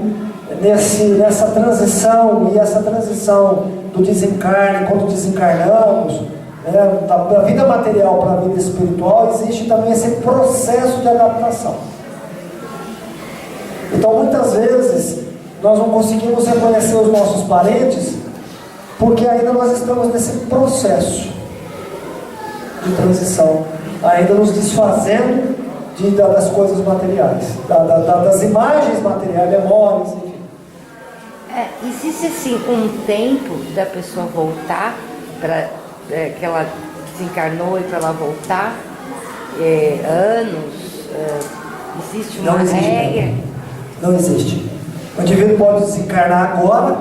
nessa transição, e essa transição do desencarne, quando desencarnamos, da vida material para a vida espiritual, existe também esse processo de adaptação. Então muitas vezes nós não conseguimos reconhecer os nossos parentes porque ainda nós estamos nesse processo de transição, ainda nos desfazendo das coisas materiais, das imagens materiais, memórias, enfim. Existe assim um tempo da pessoa voltar, que ela desencarnou e para ela voltar, anos, existe uma regra? Não existe. O indivíduo pode desencarnar agora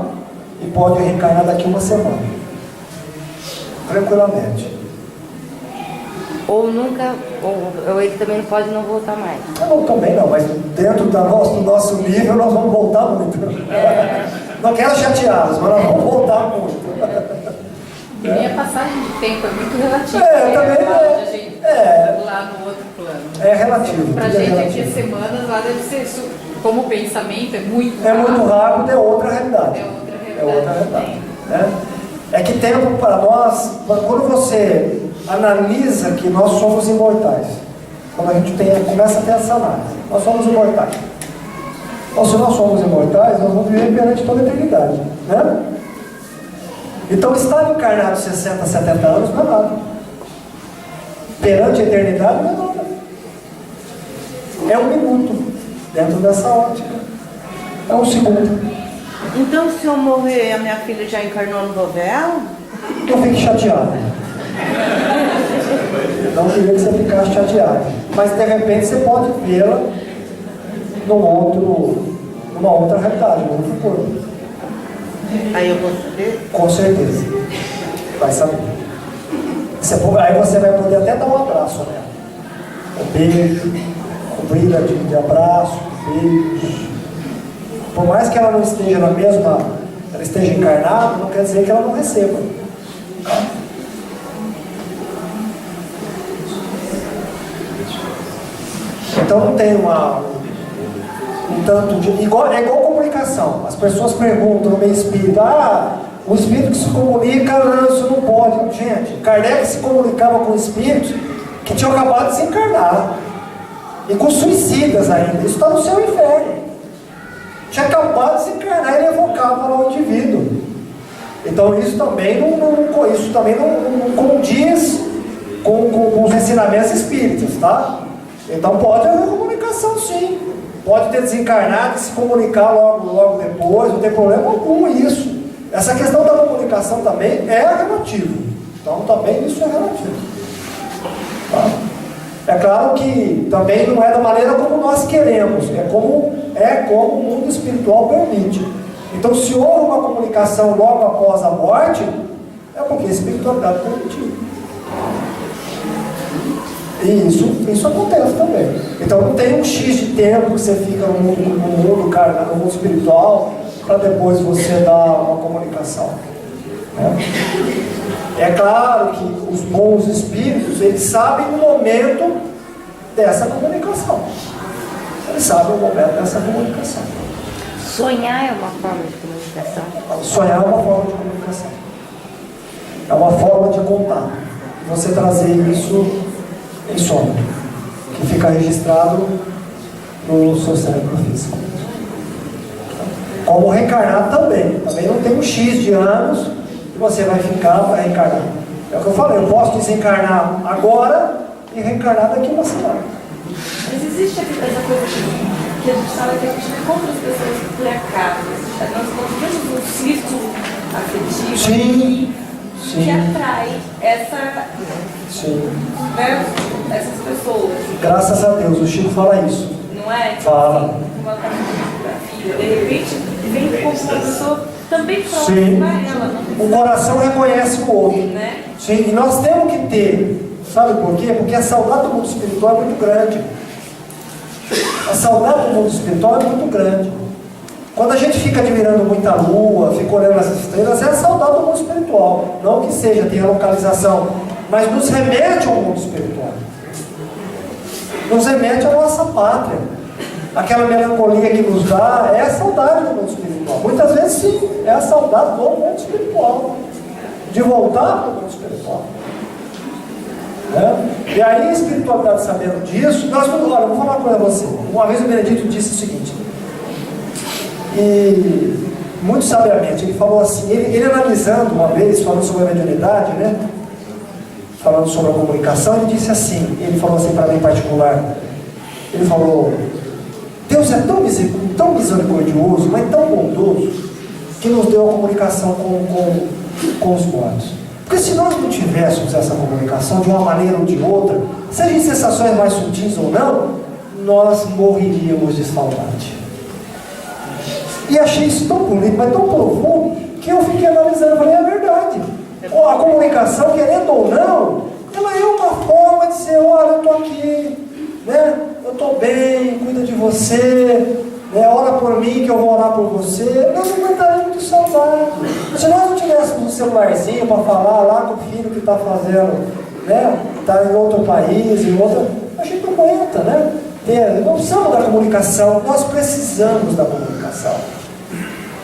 e pode reencarnar daqui uma semana, tranquilamente. Ou nunca, ou ele também não pode não voltar mais. Não, também não, mas dentro do nosso nível nós vamos voltar muito. Não quero chateá-los, mas nós vamos voltar muito. E nem a passagem de tempo é muito relativa. Também lá no outro plano. É relativo. Pra gente aqui semanas, lá deve ser, como pensamento, é muito rápido. É muito rápido, é outra realidade. É outra realidade. Né? É que tempo para nós, quando você analisa que nós somos imortais, quando a gente começa a ter essa análise, nós somos imortais. Então, se nós somos imortais, nós vamos viver perante toda a eternidade, né? Então, estar encarnado 60, 70 anos não é nada. Perante a eternidade não é nada. É um minuto dentro dessa ótica. É um segundo. Então, se eu morrer, a minha filha já encarnou no Rovel? Não fique chateado. Não queria que você ficasse chateado. Mas de repente você pode vê-la numa outra realidade, num outro corpo. Aí eu vou saber? Com certeza. Vai saber. Aí você vai poder até dar um abraço nela. Um beijo, cobrir de abraço, beijos. Por mais que ela não esteja ela esteja encarnada, não quer dizer que ela não receba. Então não tem um tanto de... é igual comunicação. As pessoas perguntam no meio espírita, o espírito que se comunica, isso não pode. Gente, Kardec se comunicava com espíritos que tinham acabado de se encarnar. E com suicidas ainda. Isso está no seu inferno. Tinha acabado de se encarnar e ele evocava lá o indivíduo. Então isso também não condiz com os ensinamentos espíritas, tá? Então pode haver comunicação, sim. Pode ter desencarnado e se comunicar logo depois, não tem problema algum isso. Essa questão da comunicação também é relativa. Então também isso é relativo. Tá? É claro que também não é da maneira como nós queremos, é como o mundo espiritual permite. Então, se houve uma comunicação logo após a morte, é porque a espiritualidade permitiu. E isso acontece também. Então, não tem um X de tempo que você fica no mundo espiritual, para depois você dar uma comunicação. Né? É claro que os bons espíritos, eles sabem o momento dessa comunicação. Eles sabem o momento dessa comunicação. Sonhar é uma forma de comunicação? Sonhar é uma forma de comunicação. É uma forma de contar. Você trazer isso em sonho, que fica registrado no seu cérebro físico. Como reencarnar também. Também não tem um X de anos que você vai ficar para reencarnar. É o que eu falei, eu posso desencarnar agora e reencarnar daqui uma semana. Mas existe essa coisa que a gente fala que a gente encontra as pessoas por acaso. Nós temos um círculo afetivo que atrai essas pessoas. Graças a Deus, o Chico fala isso. Não é? Fala. Uma fotografia, de repente vem como uma pessoa também próxima a ela. O coração reconhece o outro. Né? Sim, e nós temos que ter. Sabe por quê? Porque a saudade do mundo espiritual é muito grande. A saudade do mundo espiritual é muito grande. Quando a gente fica admirando muita lua, fica olhando as estrelas, é a saudade do mundo espiritual. Não que seja, tenha localização, mas nos remete ao mundo espiritual. Nos remete à nossa pátria. Aquela melancolia que nos dá é a saudade do mundo espiritual. Muitas vezes sim, é a saudade do mundo espiritual. De voltar para o mundo espiritual. E aí a espiritualidade, sabendo disso, olha, eu vou falar uma coisa a você. Uma vez o Benedito disse o seguinte, e muito sabiamente, ele falou assim, ele analisando uma vez, falando sobre a mediunidade, falando sobre a comunicação, ele disse assim, ele falou assim para mim em particular, Ele falou: Deus é tão misericordioso, mas tão bondoso, que nos deu a comunicação com os mortos. Porque se nós não tivéssemos essa comunicação de uma maneira ou de outra, seja em sensações mais sutis ou não, nós morreríamos de saudade. E achei isso tão bonito, mas tão profundo, que eu fiquei analisando e falei: é verdade. A comunicação, querendo ou não, ela é uma forma de dizer: olha, eu estou aqui, né? Eu estou bem, cuida de você, né? Ora por mim que eu vou orar por você. Nós não aguentaríamos de saudade. Se nós não tivéssemos um celularzinho para falar lá com o filho que está fazendo, né? Está em outro país, a gente não aguenta, né? Não precisamos da comunicação, nós precisamos da comunicação.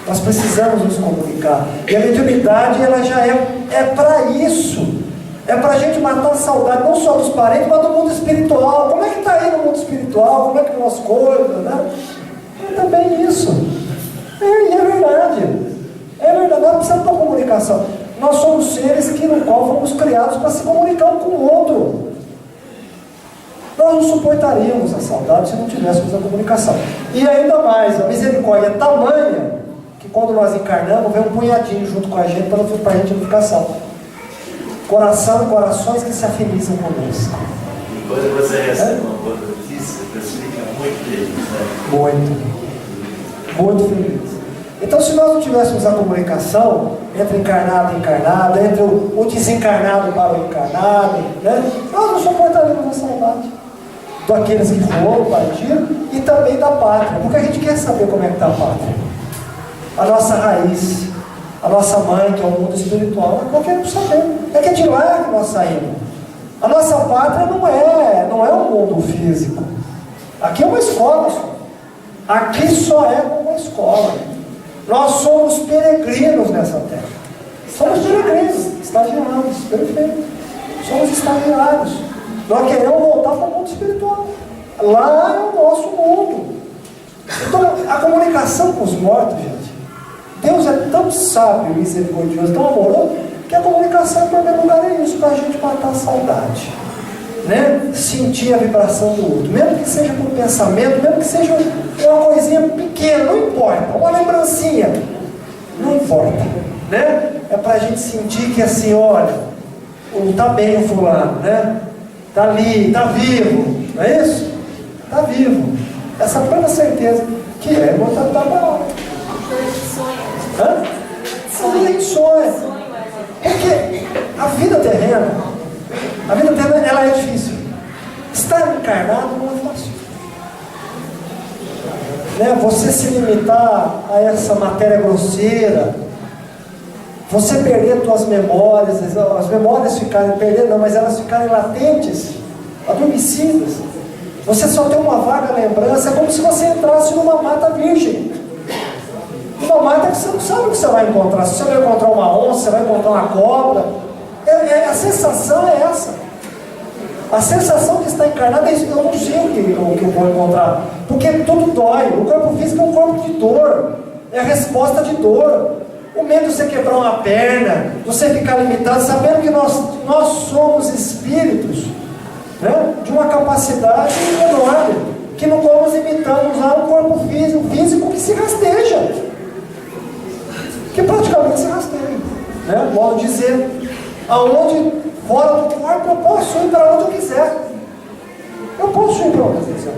Nós precisamos nos comunicar. E a mediunidade, ela já é para isso. É para a gente matar a saudade, não só dos parentes, mas do mundo espiritual. Como é que está aí no mundo espiritual? Como é que estão as coisas, né? É também isso. E é verdade. É verdade, nós precisamos da comunicação. Nós somos seres no qual fomos criados para se comunicar um com o outro. Nós não suportaríamos a saudade se não tivéssemos a comunicação. E ainda mais, a misericórdia é tamanha que quando nós encarnamos, vem um punhadinho junto com a gente para a gente não ficar salvo. Corações que se afinizam conosco. E quando você recebe uma boa notícia, você fica muito feliz, né? Muito feliz. Então, se nós não tivéssemos a comunicação entre encarnado e encarnado, entre o desencarnado para o encarnado, né? Nós não suportaríamos a saudade daqueles que foram, partiram, e também da pátria, porque a gente quer saber como é que está a pátria, a nossa raiz, a nossa mãe, que é o mundo espiritual. Nós queremos saber, é que é de lá que nós saímos. A nossa pátria não é um mundo físico, aqui é uma escola só. Aqui só é uma escola. Nós somos peregrinos nessa terra. Somos peregrinos, estagiários, perfeito. Somos estagiários. Nós queremos voltar para o mundo espiritual. Lá é o nosso mundo. Então, a comunicação com os mortos, gente, Deus é tão sábio, misericordioso, tão amoroso, que a comunicação, em primeiro lugar, é isso, para a gente matar a saudade, né? Sentir a vibração do outro, mesmo que seja por pensamento, mesmo que seja uma coisinha pequena, não importa, uma lembrancinha, não importa, né? É para a gente sentir que assim, olha, está bem o fulano, né? Está ali, está vivo, não é isso? Está vivo. Essa plena certeza que é, não está mal. Hã? Sonho. Porque a vida terrena, ela é difícil. Estar encarnado não é fácil. Né? Você se limitar a essa matéria grosseira, você perder suas memórias, as memórias mas elas ficarem latentes, adormecidas. Você só tem uma vaga lembrança, é como se você entrasse numa mata virgem. Uma mata que você não sabe o que você vai encontrar. Se você vai encontrar uma onça, você vai encontrar uma cobra. A sensação é essa. A sensação que está encarnada é isso. Eu não sei o que eu vou encontrar. Porque tudo dói. O corpo físico é um corpo de dor. É a resposta de dor. O medo de você quebrar uma perna, de você ficar limitado, sabendo que nós somos espíritos, né, de uma capacidade enorme, que no qual nos limitamos a um corpo físico que se rasteja. Que praticamente se rasteja. Né? Modo de dizer, aonde fora do corpo eu posso ir para onde eu quiser. Eu posso ir para onde eu quiser.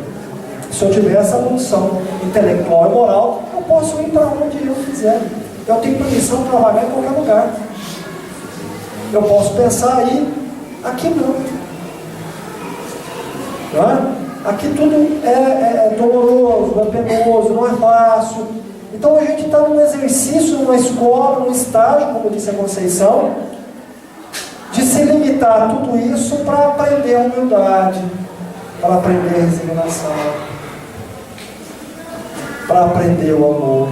Se eu tiver essa função intelectual e moral, eu posso ir para onde eu quiser. Eu tenho permissão para trabalhar em qualquer lugar. Eu posso pensar aí, aqui não. Não é? Aqui tudo é doloroso, é penoso, não é fácil. Então a gente está num exercício, numa escola, num estágio, como disse a Conceição, de se limitar a tudo isso para aprender a humildade, para aprender a resignação, para aprender o amor,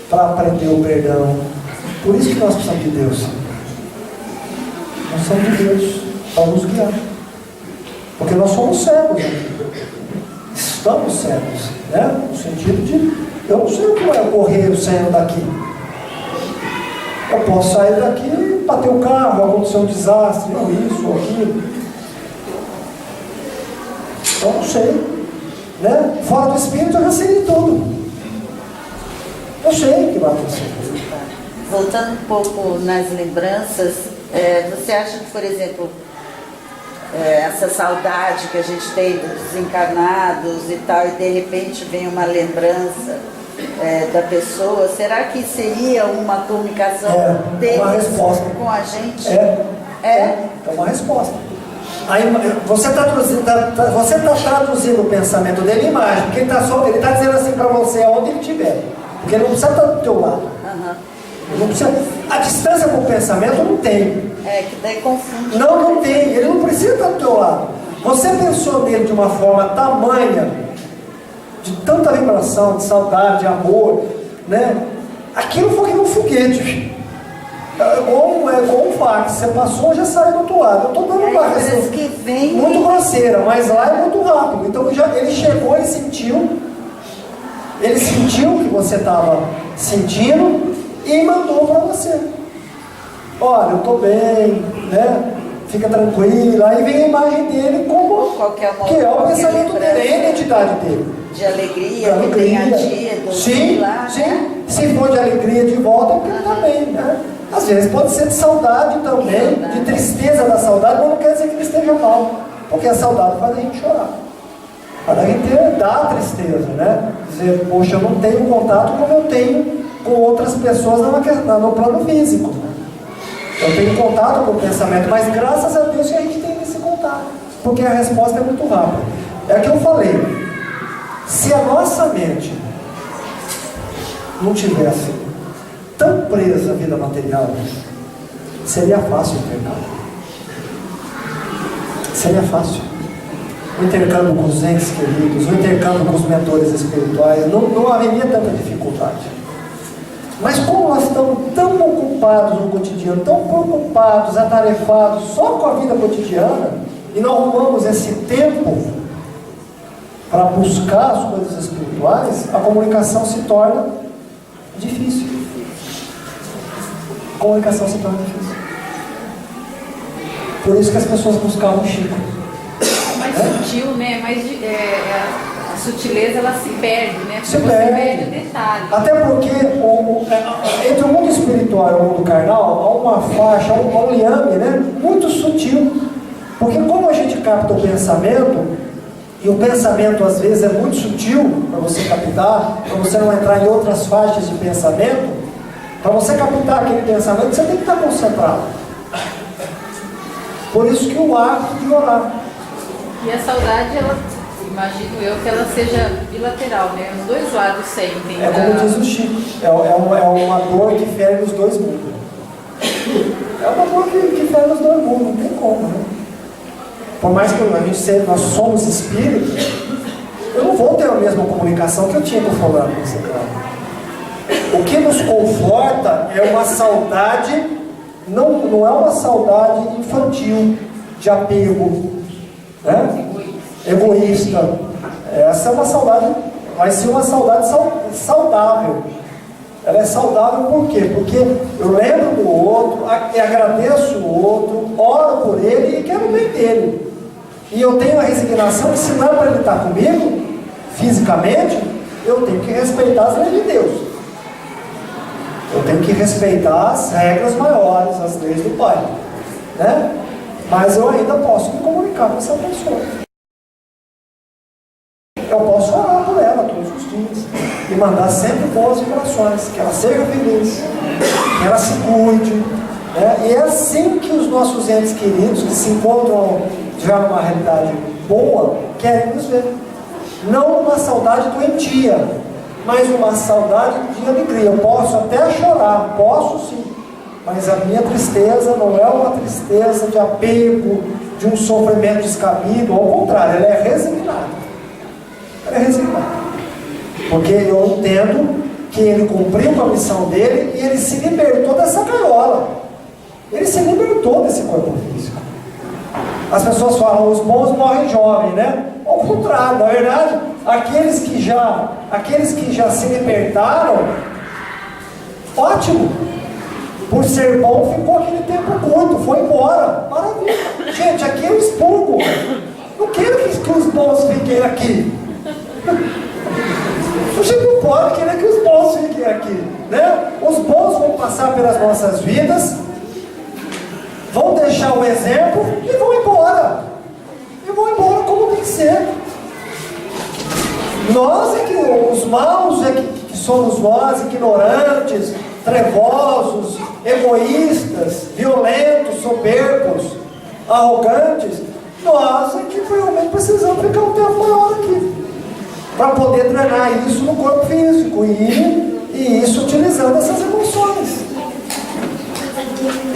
para aprender o perdão. Por isso que nós precisamos de Deus. Nós precisamos de Deus para nos guiar. Porque nós somos cegos, né? Estamos cegos, né? No sentido de, eu não sei o que vai ocorrer saindo daqui. Eu posso sair daqui, bater o carro, acontecer um desastre, ou isso, ou aquilo. Então não sei. Né? Fora do espírito eu já sei de tudo. Eu sei o que vai acontecer. Voltando um pouco nas lembranças, você acha que, por exemplo, essa saudade que a gente tem dos desencarnados e tal, e de repente vem uma lembrança da pessoa, será que seria uma comunicação deles com a gente? É uma resposta. Aí, você está traduzindo o pensamento dele em imagem, porque ele está dizendo assim para você aonde ele estiver, porque ele não precisa estar do teu lado. Não precisa, a distância com o pensamento não tem. Que daí confunde. Não tem, ele não precisa estar do teu lado. Você pensou nele de uma forma tamanha, de tanta vibração, de saudade, de amor, né? Aquilo foi que um foguete. É igual um fax, você passou, já saiu do outro lado. Eu estou dando uma reação muito grosseira, mas lá é muito rápido. Então ele chegou, ele sentiu que você estava sentindo e mandou para você. Olha, eu estou bem, né? Fica tranquilo. Aí vem a imagem dele como que é o pensamento dele, é a identidade dele. De alegria, que tem a dia do sim, lá, sim. Né? Se for de alegria de volta, porque ele está bem, né? Às vezes pode ser de saudade também, de tristeza da saudade, mas não quer dizer que ele esteja mal, porque a saudade faz a gente chorar, faz a gente dar tristeza, né? Dizer, poxa, eu não tenho contato como eu tenho com outras pessoas no plano físico, né? Eu tenho contato com o pensamento, mas graças a Deus que a gente tem esse contato, porque a resposta é muito rápida. É o que eu falei, se a nossa mente não tivesse tão presa à vida material, seria fácil o intercâmbio. Seria fácil. O intercâmbio com os entes queridos, o intercâmbio com os mentores espirituais, não haveria tanta dificuldade. Mas como nós estamos tão ocupados no cotidiano, tão preocupados, atarefados só com a vida cotidiana, e não arrumamos esse tempo para buscar as coisas espirituais, a comunicação se torna difícil. A comunicação se torna difícil. Por isso que as pessoas buscavam o Chico. Mais sutil, né? A sutileza ela se perde, né? Se você perde o detalhe. Até porque entre o mundo espiritual e o mundo carnal há uma faixa, há um liame, né? Muito sutil. Porque como a gente capta o pensamento, e o pensamento às vezes é muito sutil para você captar, para você não entrar em outras faixas de pensamento, para você captar aquele pensamento, você tem que estar concentrado. Por isso que o hábito de orar. E a saudade, ela, imagino eu, que ela seja bilateral, né? Os dois lados sentem. É como diz o Chico, é uma dor que fere os dois mundos. É uma dor que fere os dois mundos, não tem como, né? Por mais que nós somos espíritos, eu não vou ter a mesma comunicação que eu tinha com o fulano, com esse cara. O que nos conforta é uma saudade, não é uma saudade infantil, de apego, né? Egoísta. Essa é uma saudade, vai ser uma saudade saudável. Ela é saudável por quê? Porque eu lembro do outro, agradeço o outro, oro por ele e quero o bem dele. E eu tenho a resignação que se não é para ele estar comigo, fisicamente, eu tenho que respeitar as leis de Deus. Eu tenho que respeitar as regras maiores, as leis do Pai, né? Mas eu ainda posso me comunicar com essa pessoa. Eu posso orar por ela todos os dias e mandar sempre boas vibrações, que ela seja feliz, que ela se cuide, né? E é assim que os nossos entes queridos, que se encontram já numa realidade boa, querem nos ver. Não uma saudade doentia, mas uma saudade de alegria. Eu posso até chorar, posso sim, mas a minha tristeza não é uma tristeza de apego, de um sofrimento descabido, ao contrário, ela é resignada. Ela é resignada. Porque eu entendo que ele cumpriu com a missão dele e ele se libertou dessa gaiola. Ele se libertou desse corpo físico. As pessoas falam, os bons morrem jovens, né? Ao contrário, na verdade, aqueles que já se libertaram, ótimo. Por ser bom, ficou aquele tempo curto, foi embora. Maravilha. Gente, aqui é um expurgo. Não quero que os bons fiquem aqui. A gente não pode querer que os bons fiquem aqui, né? Os bons vão passar pelas nossas vidas, vão deixar o exemplo e vão embora. E vão embora como tem que ser. Nós é que, os maus é que somos nós, ignorantes, trevosos, egoístas, violentos, soberbos, arrogantes. Nós é que realmente precisamos ficar um tempo maior aqui, para poder drenar isso no corpo físico e isso utilizando essas emoções.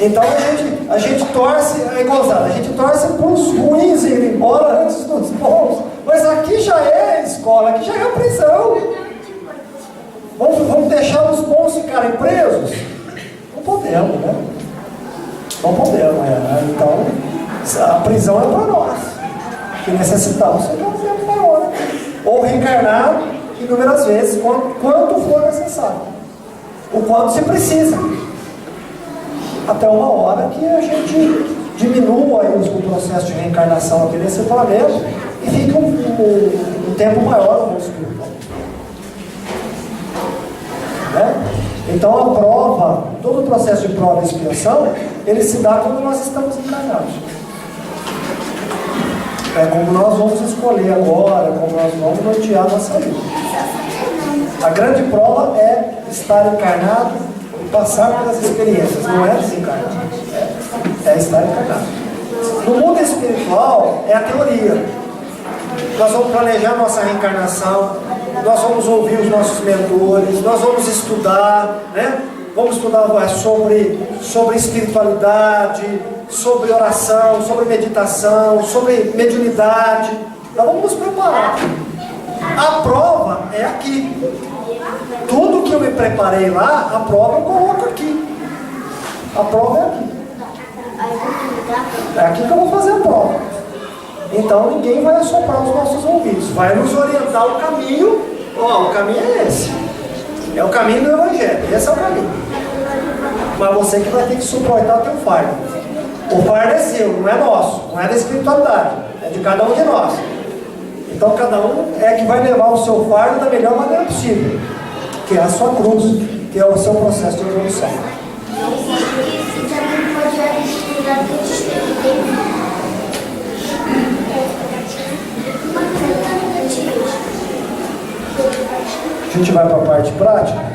Então a gente torce, é gozado, a gente torce para os ruins irem embora antes dos bons. Mas aqui já é a escola, aqui já é a prisão. Vamos deixar os bons ficarem presos? Não podemos, né? Não podemos, Então, a prisão é para nós, que necessitamos ficar um tempo maior aqui. Ou reencarnar inúmeras vezes, quanto for necessário. O quanto se precisa. Até uma hora que a gente diminua aí o processo de reencarnação aqui nesse planeta e fique um tempo maior no mundo espiritual. Né? Então a prova, todo o processo de prova e expiação, ele se dá quando nós estamos encarnados. É como nós vamos escolher agora, como nós vamos nortear a nossa vida. A grande prova é estar encarnado e passar pelas experiências, não é desencarnar, é estar encarnado. No mundo espiritual é a teoria. Nós vamos planejar nossa reencarnação, nós vamos ouvir os nossos mentores, nós vamos estudar, né? Vamos estudar sobre espiritualidade, sobre oração, sobre meditação, sobre mediunidade. Nós vamos nos preparar. A prova é aqui. Tudo que eu me preparei lá, a prova eu coloco aqui. A prova é aqui. É aqui que eu vou fazer a prova. Então ninguém vai assoprar os nossos ouvidos. Vai nos orientar o caminho. O caminho é esse. É o caminho do Evangelho. Esse é o caminho. Mas você que vai ter que suportar o teu fardo. O fardo é seu, não é nosso. Não é da espiritualidade. É de cada um de nós. Então cada um é que vai levar o seu fardo da melhor maneira possível. Que é a sua cruz. Que é o seu processo de evolução. A gente vai para a parte prática.